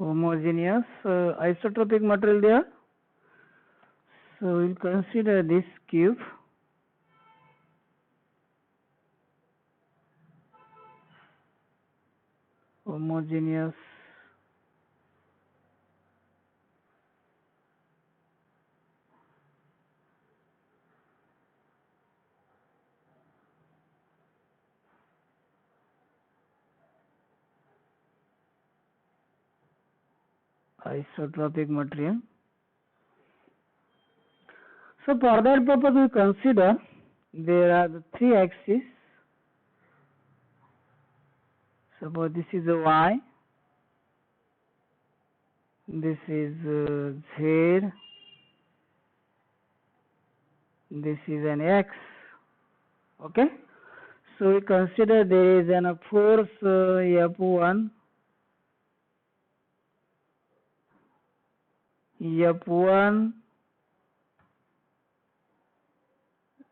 homogeneous isotropic material there. So we'll consider this cube. Homogeneous isotropic material. So for that purpose we consider there are the three axes. Suppose this is a y, this is z, this is an x. Okay, so we consider there is a force F1,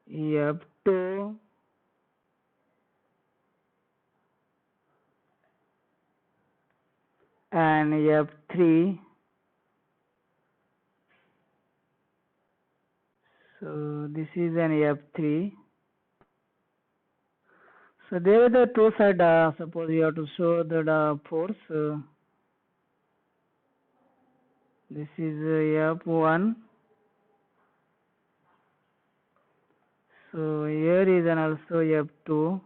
F2, and F3. So this is an F3. So there are the two sides. Suppose you have to show the force. This is F1. So here is an also F2.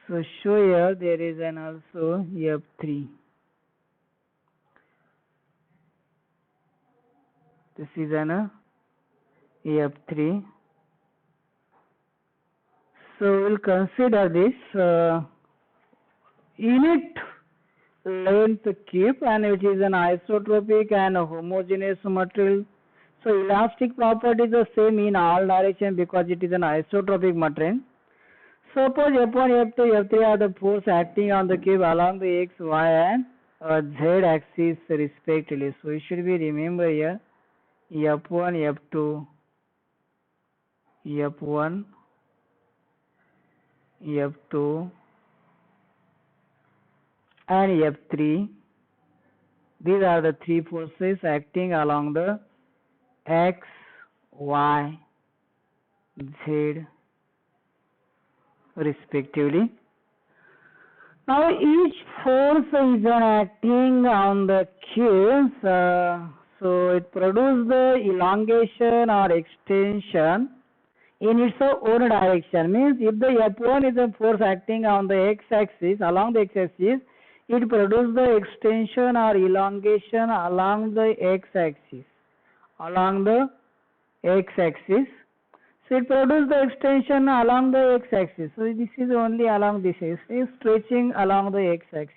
So show here there is an also F3. This is an F3. So we'll consider this unit length cube, and which is an isotropic and homogeneous material. So elastic property is the same in all direction because it is an isotropic material. Suppose F1, F2, F3 are the force acting on the cube along the x, y and z axis respectively. So it should be remember here F1, F2, F1, F2 and F3. These are the three forces acting along the x, y, z respectively. Now each force is acting on the cube, so it produces the elongation or extension in its own direction. Means if the F1 is a force acting on the x-axis, along the x-axis, it produces the extension or elongation along the x-axis. Along the x-axis. So it produces the extension along the x-axis. So this is only along this axis, is stretching along the x-axis.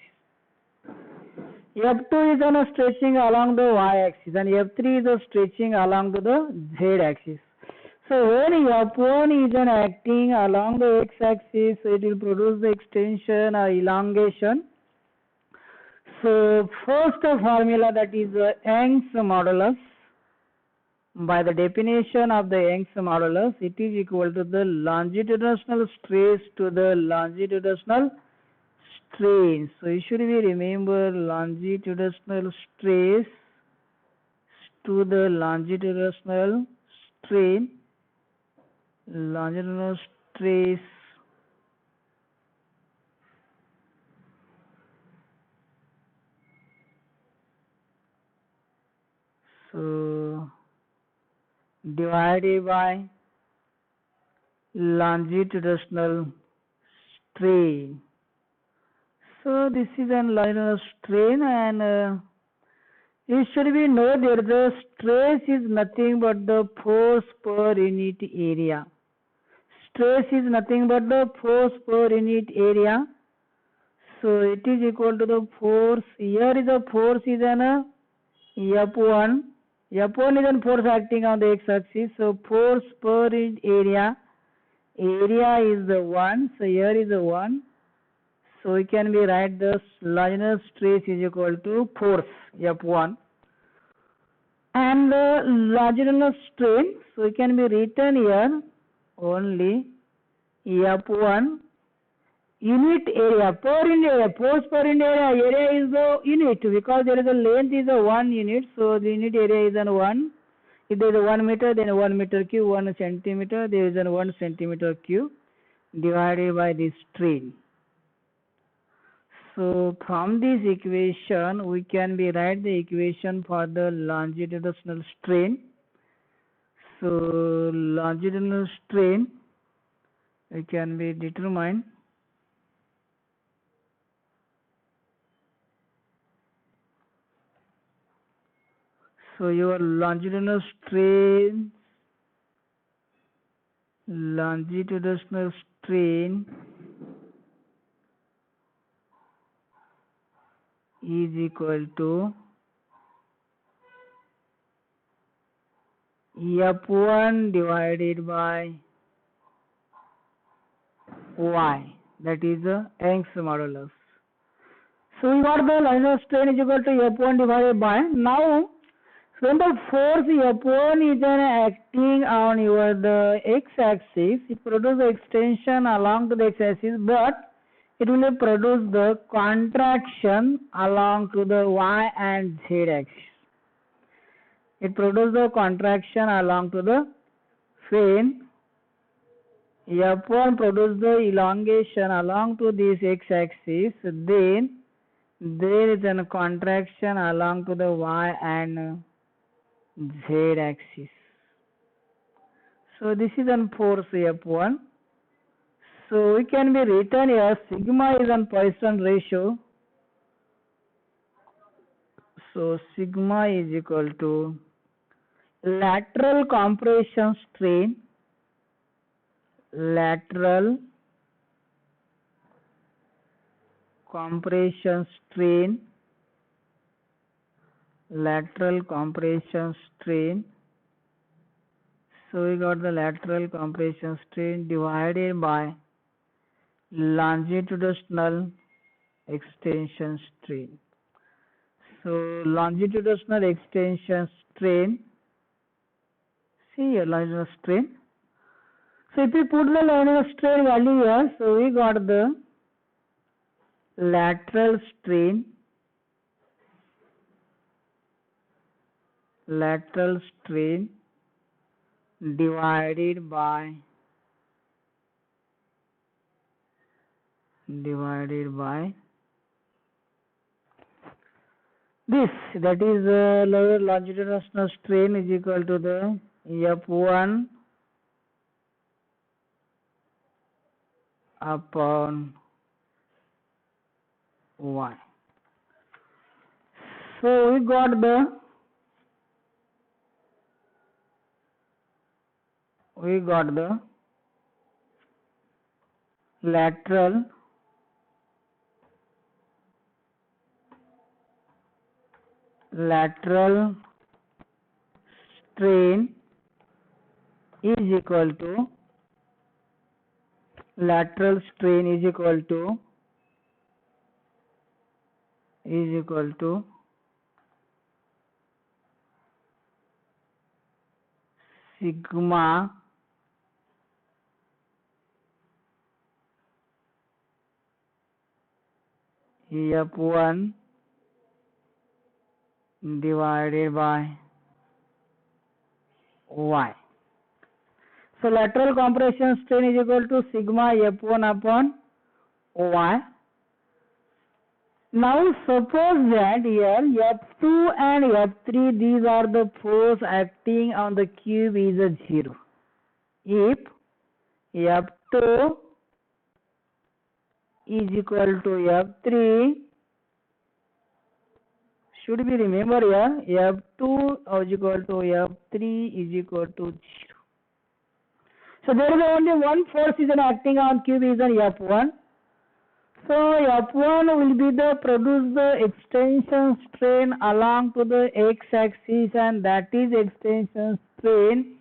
F2 is on a stretching along the y-axis, and F3 is a stretching along the z-axis. So when F1 is acting along the x-axis, it will produce the extension or elongation. So first formula, that is Young's modulus. By the definition of the Young's modulus, it is equal to the longitudinal stress to the longitudinal strain. So you should be remember longitudinal stress to the longitudinal strain. Longitudinal stress so divided by longitudinal strain. So this is a longitudinal strain, and it should be know that the stress is nothing but the force per unit area. Stress is nothing but the force per unit area. So it is equal to the force. Here is the force is an F1. F1 is a force acting on the x-axis. So force per unit area. Area is the 1. So here is the 1. So we can be write the longitudinal stress is equal to force F1. And the longitudinal strain, so it can be written here only F1 unit area per unit area, force per unit area. Area is the unit because there is a length is a 1 unit, so the unit area is an 1. If there is a 1 meter, then 1 meter cube, 1 centimeter, there is a 1 centimeter cube divided by the strain. So from this equation, we can be write the equation for the longitudinal strain. So longitudinal strain, it can be determined so your longitudinal strain is equal to F1 divided by Y, that is the Young's modulus. So we got the longitudinal strain is equal to F1 divided by. Now when the force F1 is acting on the x-axis, it produces the extension along to the x-axis, but it will produce the contraction along to the y and z axis. It produces the contraction along to the when F1 produces the elongation along to this x-axis, then there is a contraction along to the y and z axis. So this is an force F1. So we can be written as sigma is an Poisson ratio. So sigma is equal to lateral compression strain, lateral compression strain, so we got the lateral compression strain divided by longitudinal extension strain. So longitudinal extension strain, see here longitudinal strain. So if we put the longitudinal strain value here, so we got the lateral strain divided by this, that is lower longitudinal strain is equal to the F1 upon Y. So we got the lateral strain is equal to sigma F1 divided by Y. So lateral compression strain is equal to sigma F1 upon Y. Now suppose that here F2 and F3, these are the force acting on the cube is a 0. If F2 is equal to F3, should be remember here F2 is equal to F3 is equal to 0. So there is only one force is acting on cube is an F1. So F1 will be the produce the extension strain along to the x-axis, and that is extension strain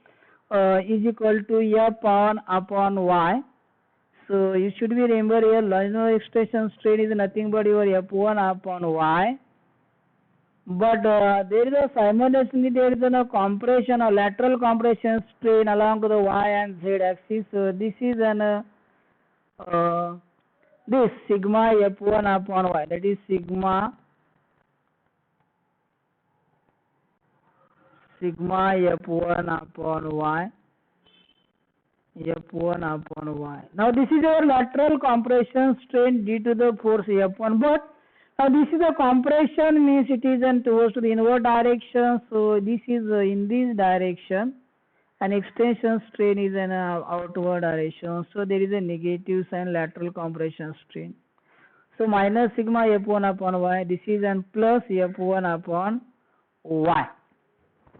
is equal to F upon Y. So you should be remember here longitudinal extension strain is nothing but your F1 upon Y. But there is a simultaneously there is a compression or lateral compression strain along to the y and z axis. So this is an this sigma f1 upon y, that is sigma f1 upon y, f1 upon y. Now this is our lateral compression strain due to the force F1, but now this is a compression means it is towards the inward direction, so this is in this direction, and extension strain is in outward direction, so there is a negative sign, lateral compression strain. So minus sigma F1 upon y, this is an plus F1 upon y.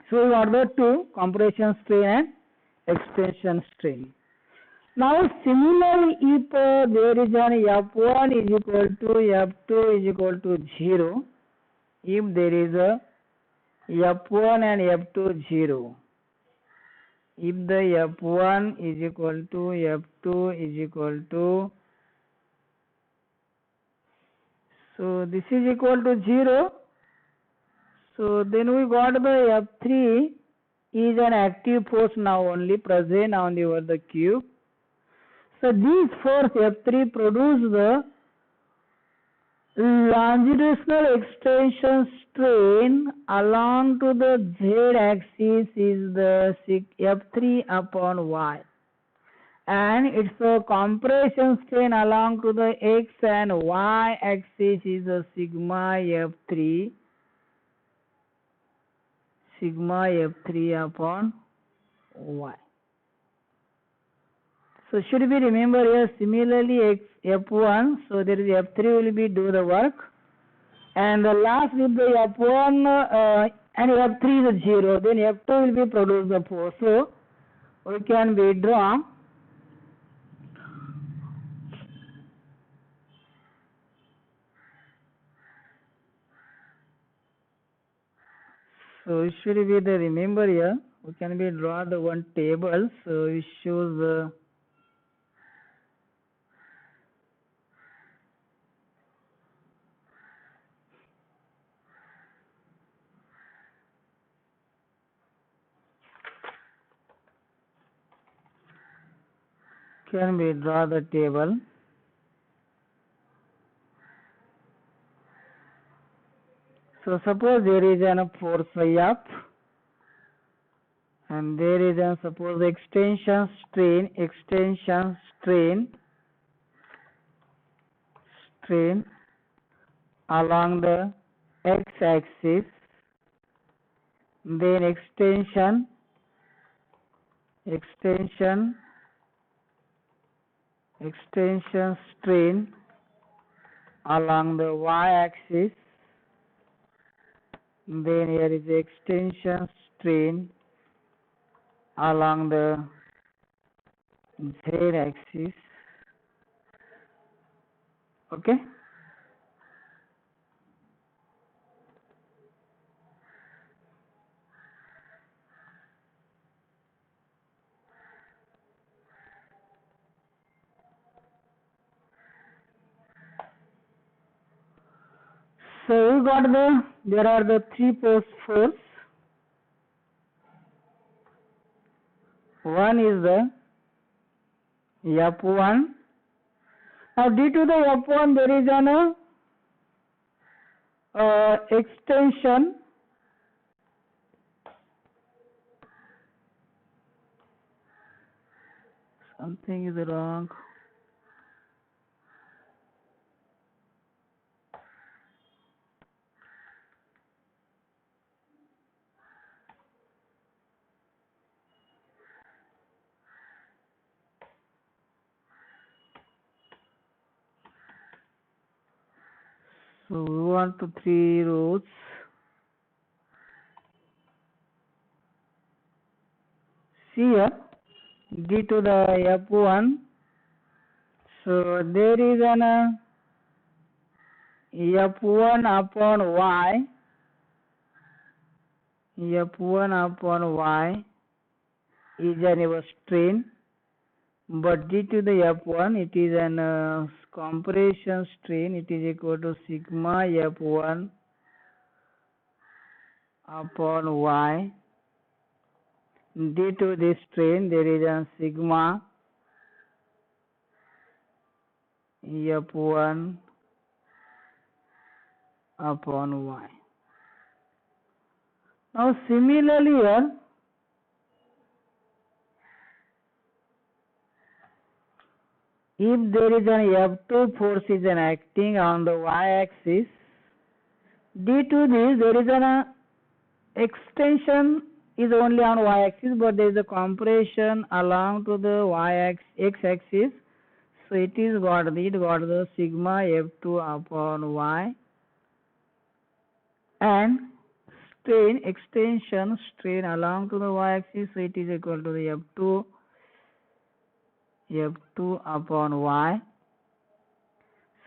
So we got the two, compression strain and extension strain. Now similarly, if there is an F1 is equal to F2 is equal to 0, if there is a F1 and F2 0, if the F1 is equal to F2 is equal to, so this is equal to 0, so then we got the F3 is an active force now only present on the cube. So this force F3 produce the longitudinal extension strain along to the z axis is the F3 upon y, and its a compression strain along to the x and y axis is a sigma F3 upon y. So should we remember here similarly F1, so there is F3 will be do the work, and the last with the F1 and F3 is 0, then F2 will be produce the force. So we can withdraw. So it should be the remember here, we can be draw the one table, so it shows the can we draw the table. So suppose there is an force F, and there is a suppose extension strain along the x axis, then extension strain along the y axis, then here is extension strain along the z axis. Okay. So we got there are the three post force. One is the F1. Now due to the F1 there is an extension. Something is wrong. So we want to three rows. See here, due to the F1, so there is an F1 upon y, is an strain, but due to the F1 it is an compression strain, it is equal to sigma F1 upon y. Due to this strain there is a sigma F1 upon Y. Now similarly here, if there is an F2 force is acting on the y-axis, due to this there is an extension is only on y-axis, but there is a compression along to the x-axis. So it got the sigma F2 upon Y, and extension strain along to the y-axis. So it is equal to the F2 upon Y.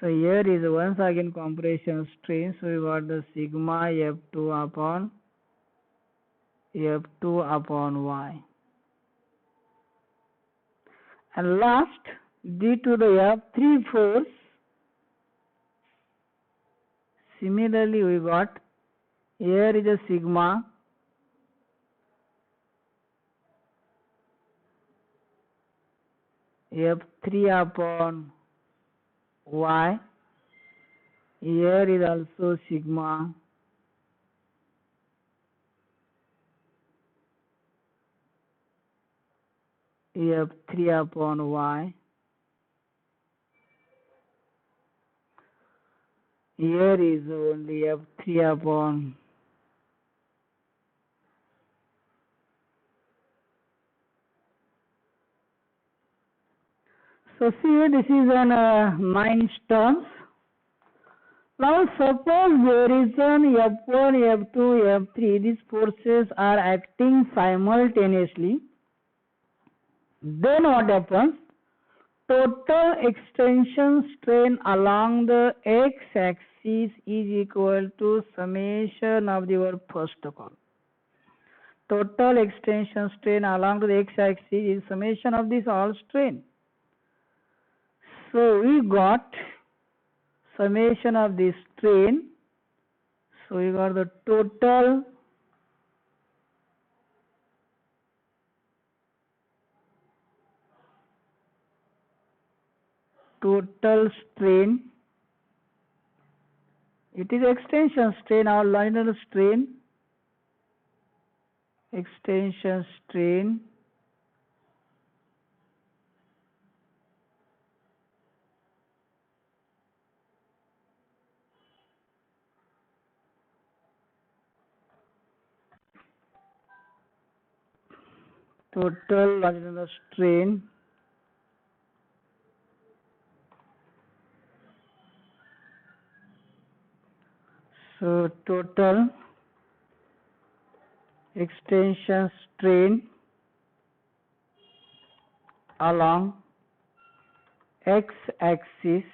So here is once again compression strain. So we got the sigma F2 upon Y. And last, due to the F3 force, similarly we got here is a sigma F3 upon Y. Here is also sigma F3 upon Y. Here is only F3 upon So see, this is an 9 terms. Now suppose there is an F1, F2, F3. These forces are acting simultaneously. Then what happens? Total extension strain along the x-axis is equal to summation of your first column. Total extension strain along the x-axis is summation of this all strain. So we got summation of this strain. So we got the total strain. It is extension strain or linear strain. Extension strain total linear strain so total extension strain along x-axis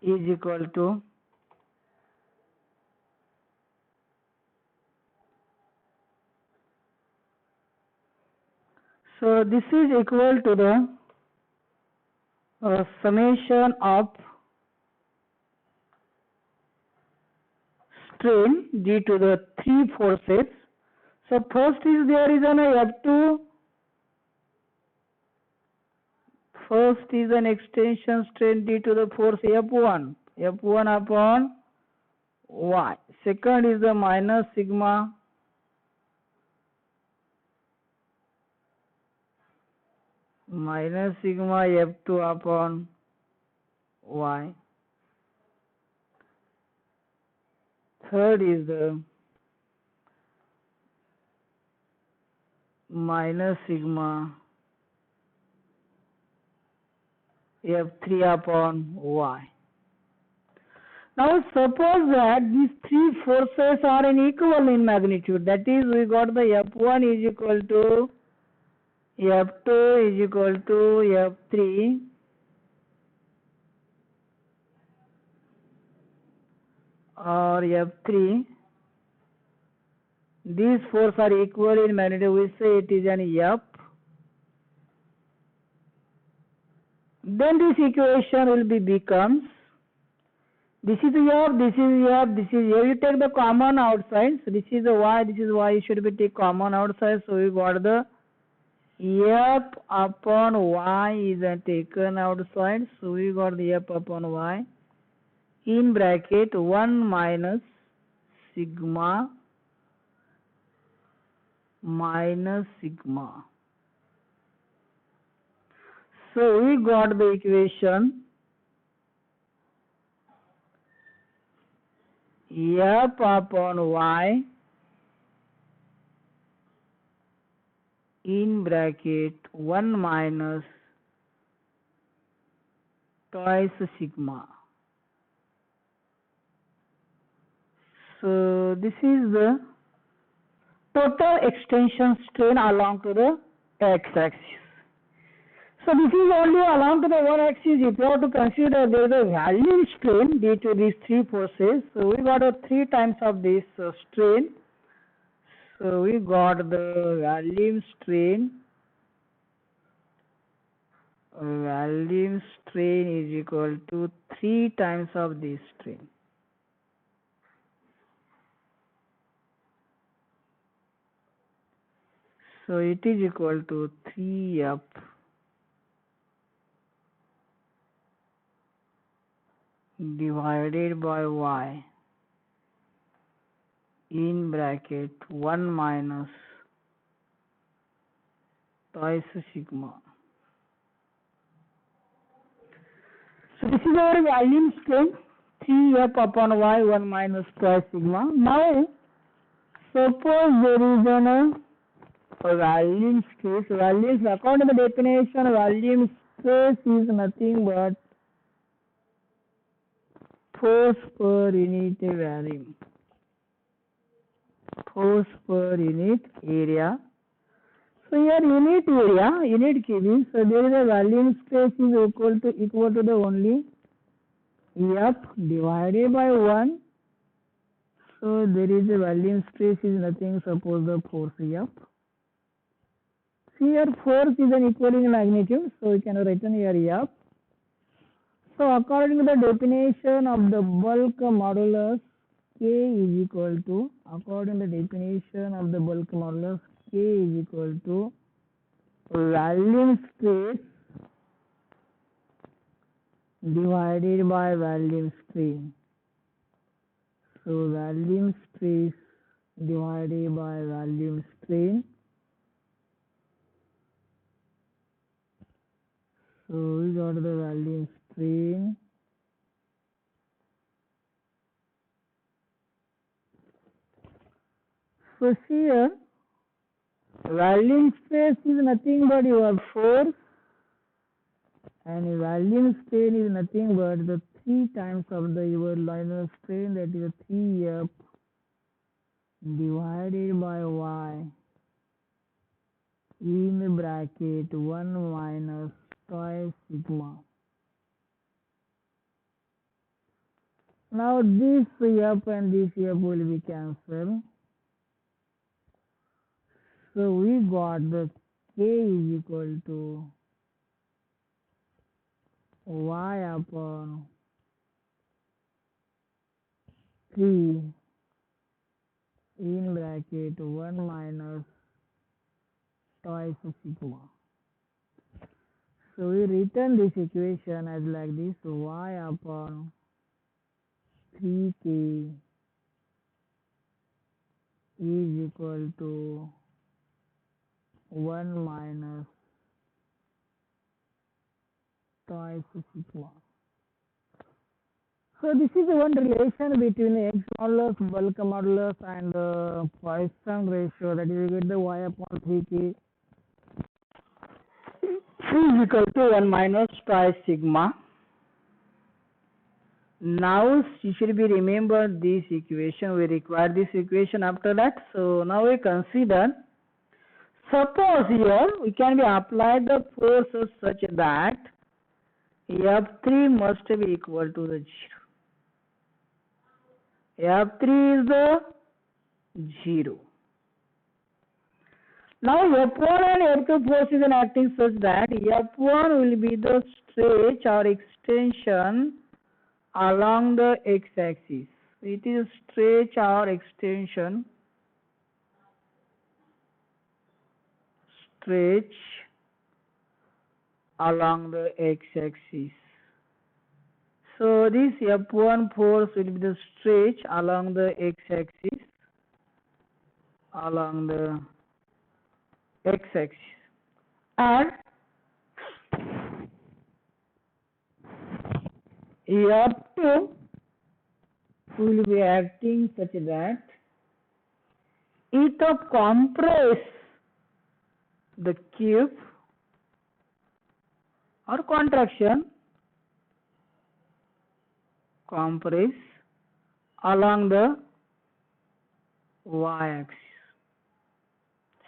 is equal to so this is equal to the summation of strain due to the three forces. So first is there is an F2. First is an extension strain due to the force F1 upon Y. Second is the minus sigma F2 upon Y. Third is the minus sigma F3 upon Y. Now suppose that these three forces are equal in magnitude. That is, we got the F1 is equal to F2 is equal to F3 or F3. These forces are equal in magnitude. We say it is an F. Then this equation will becomes this is F, this is F, this is F. You take the common outside. So this is the Y, this is Y. You should be take common outside. So we got the F upon Y is taken outside, so we got the F upon Y in bracket 1 minus sigma minus sigma. So we got the equation F upon Y in bracket 1 minus twice sigma. So this is the total extension strain along to the x-axis. So this is only along to the y-axis. If you have to consider there is a volume strain due to these three forces, so we got 3 times of this strain. So we got the volume strain. Volume strain is equal to 3 times of this strain. So it is equal to 3F divided by Y in bracket 1 minus twice sigma. So this is our volume strain 3F upon Y 1 minus twice sigma. Now suppose there is an volume stress. Volume, according to the definition, volume stress is nothing but force per unit volume. Force per unit area. So here unit area, unit kb. So there is a volume stress is equal to the only F divided by 1. So there is a volume stress is nothing, suppose the force F. Here force is an equaling magnitude, so we can write here F. So according to the definition of the bulk modulus, K is equal to, according to the definition of the bulk modulus, K is equal to volume stress divided by volume strain. So volume stress divided by volume strain. So we got the volume strain so here volume stress is nothing but your force and volume strain is nothing but the 3 times of the your linear strain, that is 3F divided by Y in bracket 1 minus twice sigma. Now this F and this F will be cancelled. So we got the K is equal to Y upon 3 in bracket 1 minus twice sigma. So we written this equation as like this, Y upon 3K is equal to 1 minus twice sigma. So this is one relation between X modulus, bulk modulus and Poisson ratio, that is we get the Y upon 3K is equal to 1 minus twice sigma. Now you should be remember this equation, we require this equation after that. So now we consider, suppose here we can be applied the forces such that F3 must be equal to the 0. F3 is the 0. Now F1 and F2 forces are acting such that F1 will be the stretch or extension along the x-axis. It is stretch or extension stretch along the x-axis. So this F1 force will be the stretch along the x-axis, and F2 will be acting such that it compress the cube or contraction compress along the y-axis.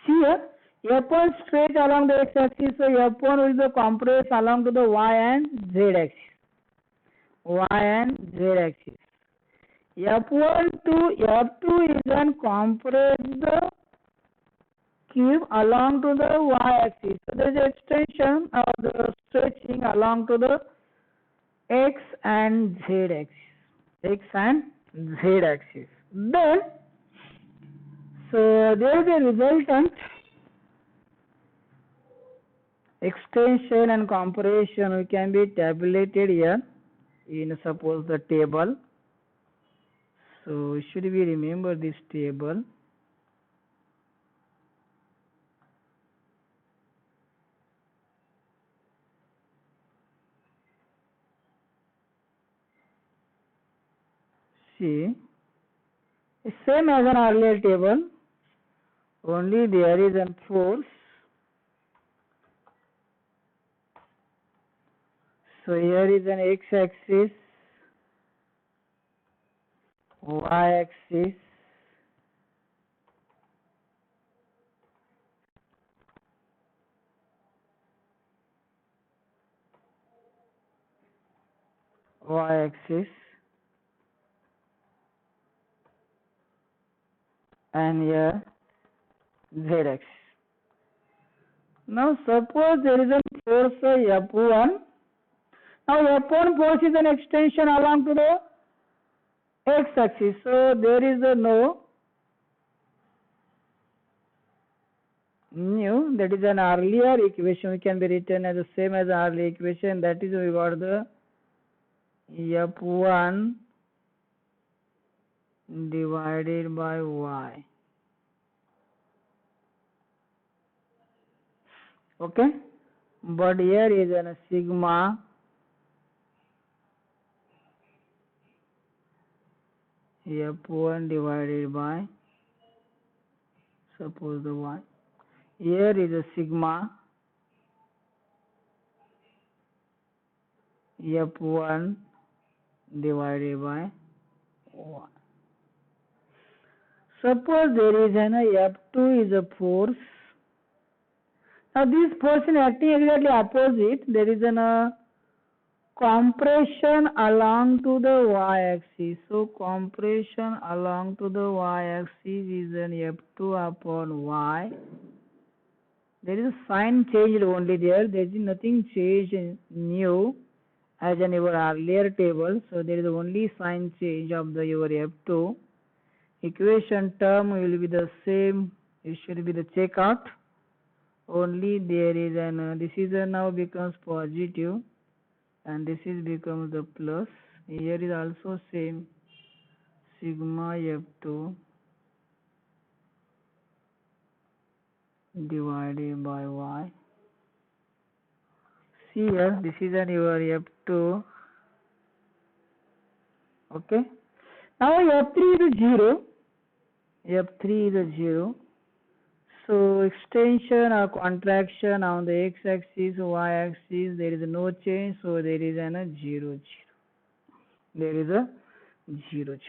See here, F1 stretch along the x-axis, so F1 will be compress along to the y and z-axis. F1 to F2 is then compress the cube along to the y-axis. So there is an extension of the stretching along to the x and z-axis. Then, so there is a resultant extension and compression which can be tabulated here in suppose the table. So should we remember this table? See, it's same as an earlier table, only there is a force. So here is an x-axis, y-axis, and here z-axis. Now suppose there is a force F1. Now F1 force is an extension along to the x-axis. So there is no new, that is an earlier equation which can be written as the same as the earlier equation, that is we got the F1 divided by y. Okay, but here is a sigma F1 divided by, suppose the y. Here is a sigma F1 divided by y. Suppose there is an F2 is a force. Now this force is acting exactly opposite. There is a compression along to the y-axis. So compression along to the y-axis is an F2 upon y. There is a sign changed only there. There is nothing changed new as in your earlier table. So there is only sign change of the your F2. Equation term will be the same. It should be the check out. Only there is an this is now becomes positive, and this is becomes the plus. Here is also same sigma F2 divided by y. See here, this is an your F2. Okay. Now F3 is 0. F3 is 0. So extension or contraction on the x-axis, y-axis, there is no change. So there is a 0, 0. There is a 0, 0.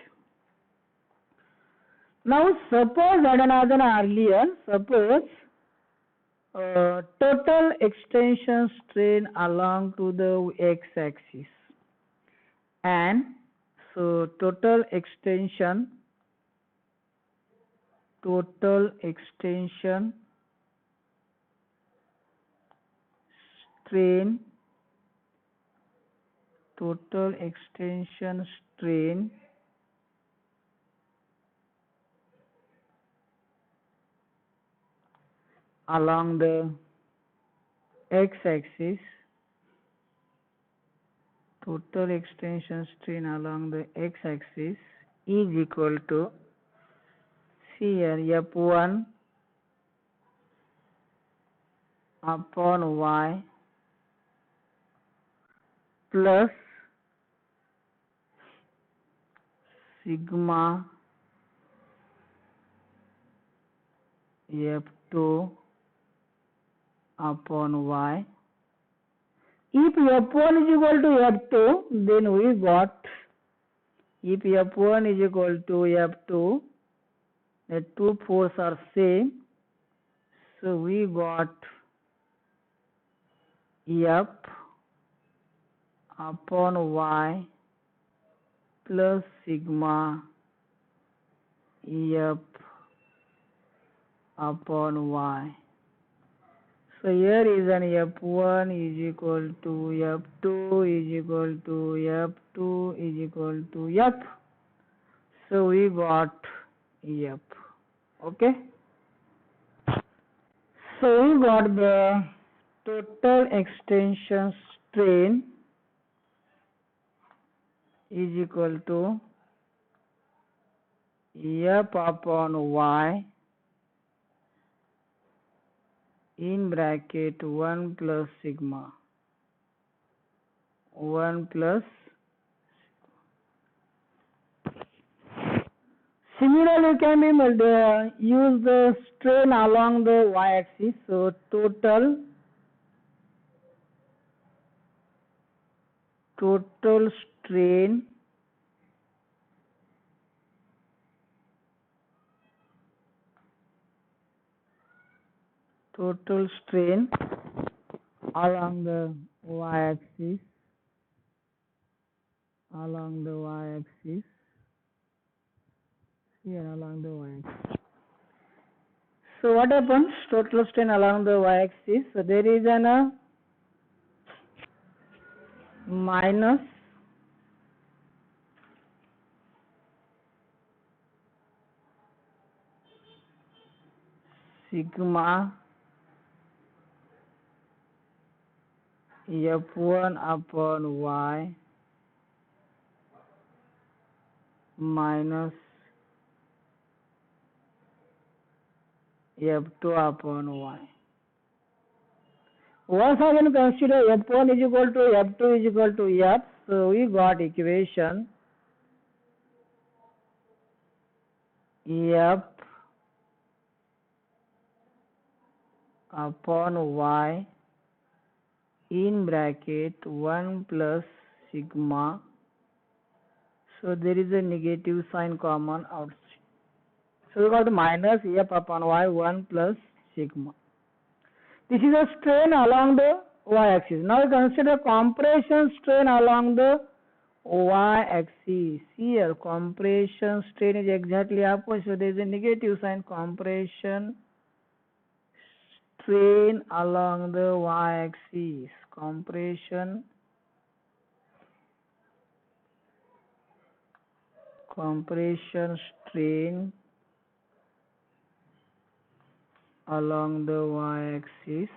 Now suppose that another earlier, suppose total extension strain along to the x-axis, and so total extension strain along the x-axis, total extension strain along the x-axis is equal to, see here, F1 upon y plus sigma F2 upon y. If F1 is equal to F2, then we got, if F1 is equal to F2, the two forces are same, so we got F upon y plus sigma F upon y. So here is an F1 is equal to F2 is equal to F2 is equal to F. So we got F. Okay. So we got the total extension strain is equal to F upon y in bracket 1 plus sigma 1 plus. Similarly, can we use the strain along the y-axis? So total strain along the y-axis here along the y-axis. So what happens? Total strain along the y-axis. So there is an minus sigma F1 upon y minus F2 upon y. Once again consider F1 is equal to F2 is equal to F. So we got equation F upon y in bracket 1 plus sigma. So there is a negative sign common outside. So we got minus F upon y 1 plus sigma. This is a strain along the y-axis. Now consider compression strain along the y-axis. Here compression strain is exactly opposite. So there is a negative sign, compression strain along the y-axis. Compression strain along the y-axis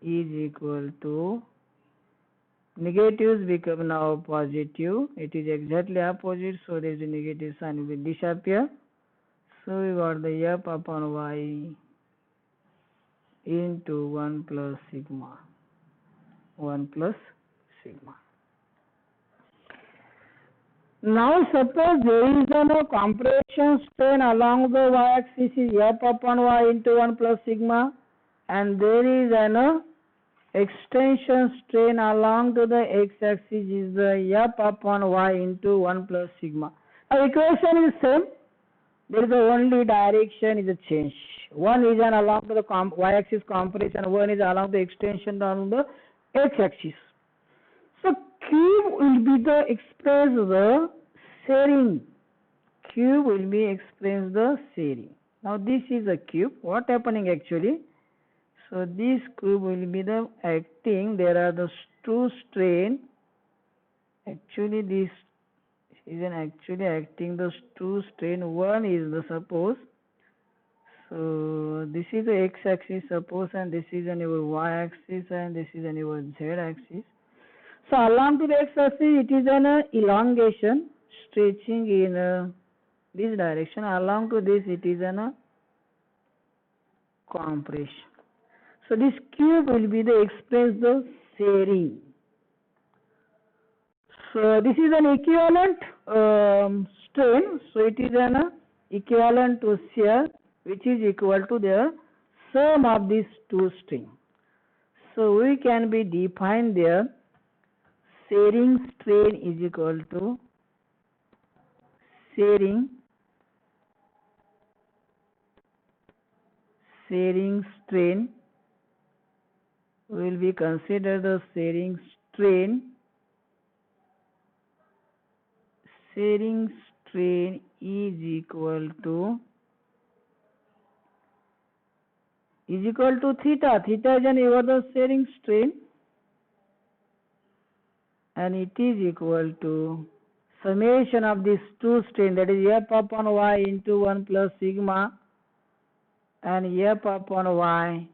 is equal to, negatives become now positive. It is exactly opposite, so there is a negative sign will disappear. So we got the F upon y into 1 plus sigma. 1 plus sigma. Now suppose there is a compression strain along the y-axis is F upon y into 1 plus sigma, and there is an extension strain along to the x-axis is the F upon y into 1 plus sigma. Now equation is same. There is only direction is a change. One is along the y-axis compression, one is along the extension along the x-axis. So Q will be the express the sharing. Q will be express the sharing. Now this is a cube. What happening actually? So this cube will be the acting. There are the two strain. Actually this is an actually acting the two strain. One is the suppose. So this is the x-axis, suppose, and this is on your y-axis, and this is on your z-axis. So along to the x-axis, it is an elongation stretching in this direction. Along to this, it is an compression. So this cube will be the express the sharing. So this is an equivalent strain. So it is an equivalent to shear, which is equal to the sum of these two strain. So we can be defined there. Shearing strain is equal to shearing strain will be considered the shearing strain. Shearing strain is equal to theta. Theta is an over the shearing strain, and it is equal to summation of these two strain, that is F upon y into 1 plus sigma, and F upon y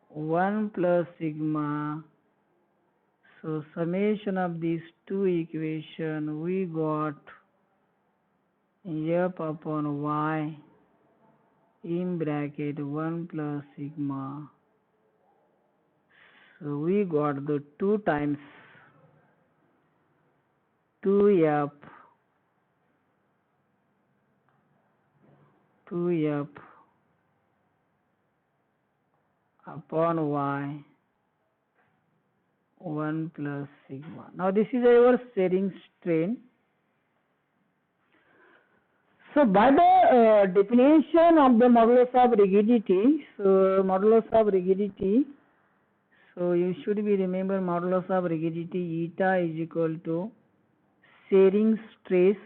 1 plus sigma. So summation of these two equation, we got F upon y in bracket 1 plus sigma. So we got the 2 times 2F upon y 1 plus sigma. Now this is our shearing strain. So by the definition of the modulus of rigidity, so you should be remember modulus of rigidity eta is equal to shearing stress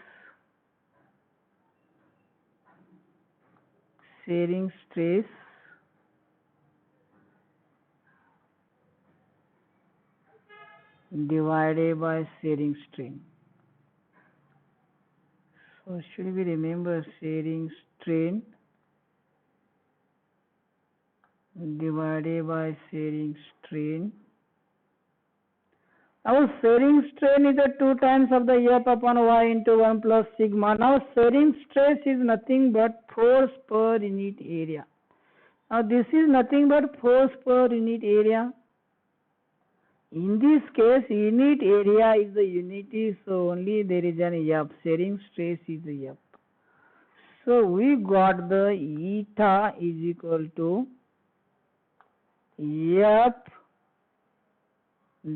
divided by shearing strain. So should we remember shearing strain divided by shearing strain. Now shearing strain is the 2 times of the F upon y into 1 plus sigma. Now shearing stress is nothing but force per unit area. Now this is nothing but force per unit area. In this case, unit area is the unity, so only there is an F. Shearing stress is the F. So we got the eta is equal to F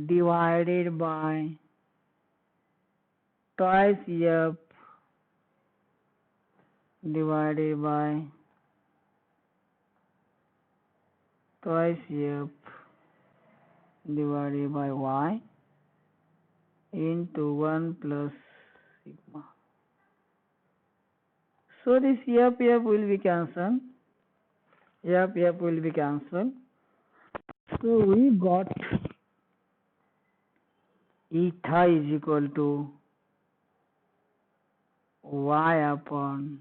divided by twice F divided by twice F divided by y into 1 plus sigma. So this F will be cancelled. F will be cancelled. So we got eta is equal to y upon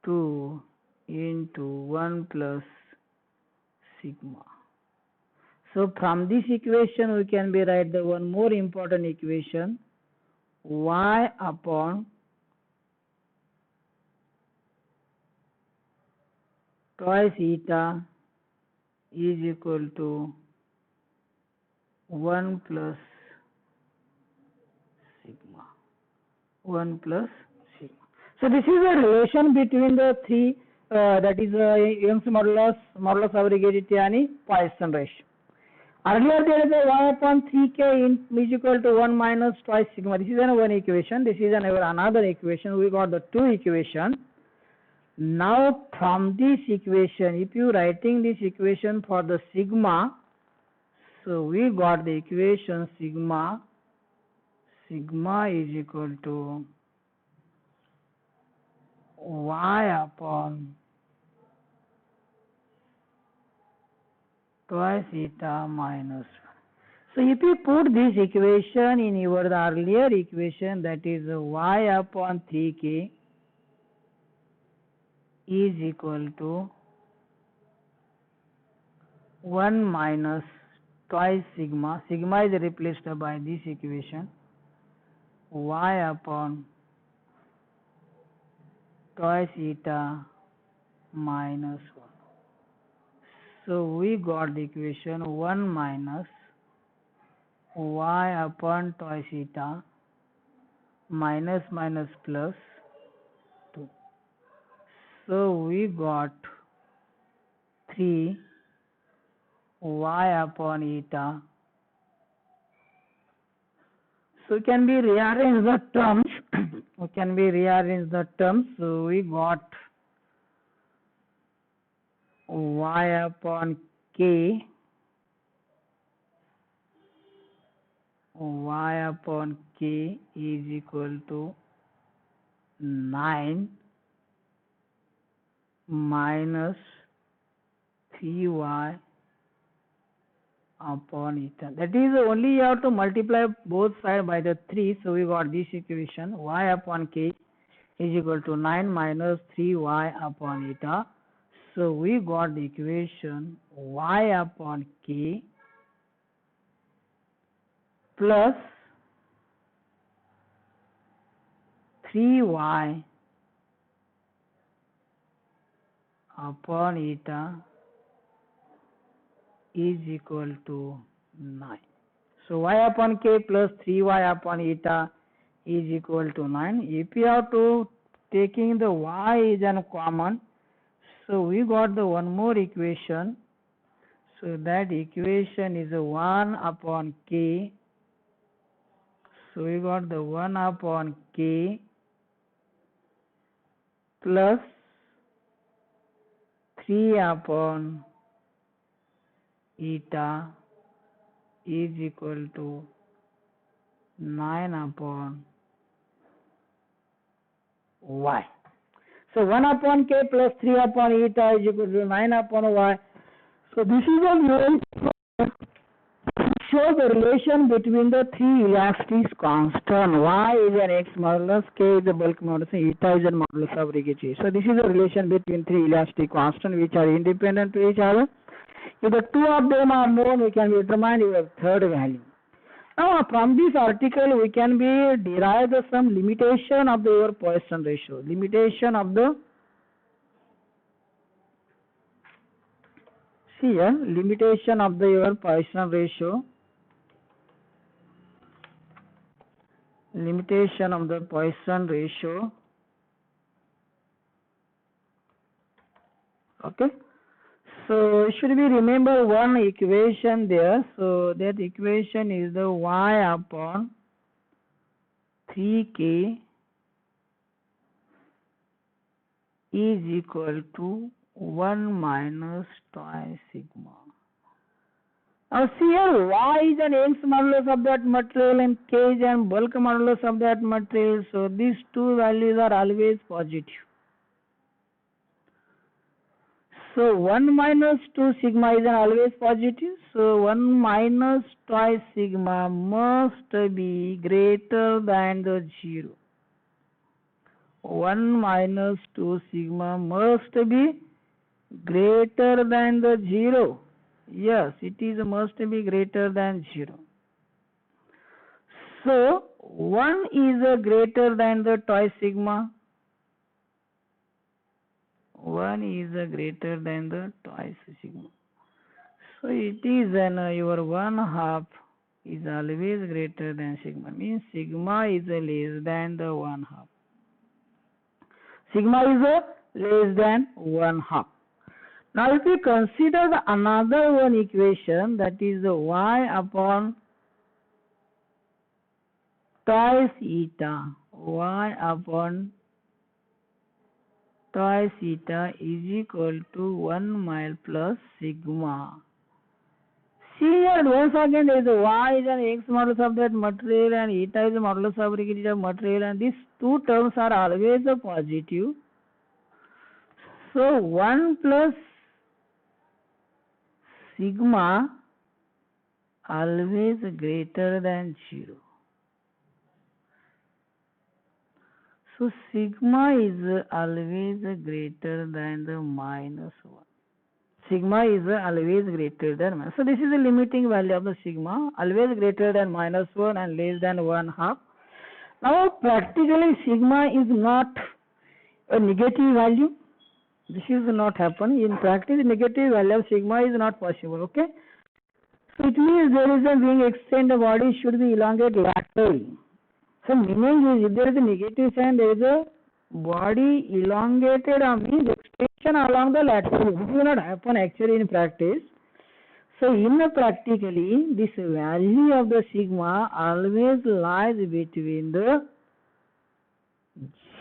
2 into 1 plus sigma. So from this equation we can be write the one more important equation, y upon twice eta is equal to 1 plus sigma. 1 plus sigma. So this is a relation between the three, that is Young's modulus, modulus of rigidity, and Poisson ratio. Earlier there is a y upon 3k is equal to 1 minus twice sigma. This is one equation. This is another equation. We got the two equation. Now from this equation, if you writing this equation for the sigma, so we got the equation sigma is equal to y upon twice eta minus 1. So if you put this equation in your earlier equation, that is y upon 3k is equal to 1 minus twice sigma. Sigma is replaced by this equation, y upon twice eta minus 1. So we got the equation 1 minus y upon twice eta minus minus plus 2. So we got 3 y upon eta. So can be rearrange the terms. We can be rearrange the terms. So we got y upon k, y upon k is equal to 9 minus 3y upon eta. That is only you have to multiply both sides by the 3. So we got this equation, y upon k is equal to 9 minus 3y upon eta. So we got the equation y upon k plus 3y upon eta is equal to 9. So y upon k plus 3y upon eta is equal to 9. If you have to taking the y is an common, so we got the one more equation. So that equation is 1 upon k. So we got the 1 upon k plus 3 upon eta is equal to 9 upon y. So 1 upon k plus 3 upon eta is equal to 9 upon y. So this is a way to show the relation between the three elastic constant. Y is an x modulus, k is a bulk modulus, and eta is a modulus of rigidity. So this is a relation between three elastic constants which are independent to each other. If the two of them are known, we can determine your third value. Now from this article we can be derive some limitation of your Poisson ratio. Limitation of the limitation of your Poisson ratio. Limitation of the Poisson ratio. Okay. So should we remember one equation there? So that equation is the y upon 3k is equal to 1 minus twice sigma. Now see here, y is an Young's modulus of that material and k is an bulk modulus of that material. So these two values are always positive. So 1 minus 2 sigma is an always positive. So 1 minus twice sigma must be greater than the 0. 1 minus 2 sigma must be greater than the 0. Yes, it is must be greater than 0. So 1 is greater than the twice sigma. 1 is greater than the twice sigma. So it is your 1/2 is always greater than sigma. Means sigma is less than the 1/2. Sigma is less than 1/2. Now if we consider the another one equation, that is the y upon twice eta. Y upon twice eta is equal to 1 mile plus sigma. See here once again there is a y is an x modulus of that material and eta is a modulus of rigidity of material, and these two terms are always a positive. So 1 plus sigma always greater than 0. So sigma is always greater than the minus 1. Sigma is always greater than minus. So this is the limiting value of the sigma, always greater than minus 1 and less than 1/2. Now practically sigma is not a negative value. This is not happen. In practice, negative value of sigma is not possible. Okay. So it means there is a wing extend, the body should be elongated laterally. So meaning is if there is a negative sign, there is a body elongated means extension along the lateral. This will not happen actually in practice. So in the practically, this value of the sigma always lies between the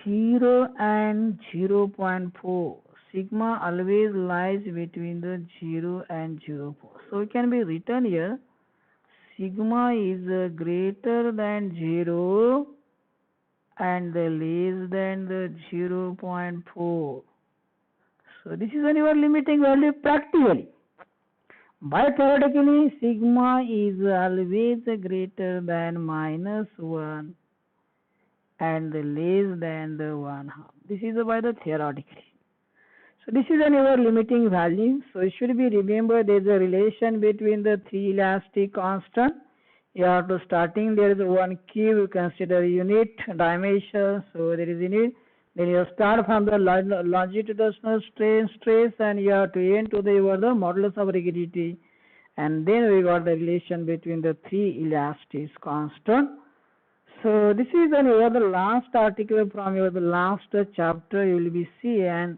0 and 0.4. Sigma always lies between the 0 and 0.4. So it can be written here, sigma is greater than 0 and less than the 0.4. So this is your limiting value practically. By theoretically, sigma is always greater than minus 1 and less than the 1/2. This is by the theoretically. So this is your limiting value. So it should be remembered there is a relation between the three elastic constant. You have to starting there is one cube, consider unit dimension. So there is unit. Then you start from the longitudinal strain stress and you have to end to the modulus of rigidity. And then we got the relation between the three elastic constant. So this is the last article from the last chapter you will be see, and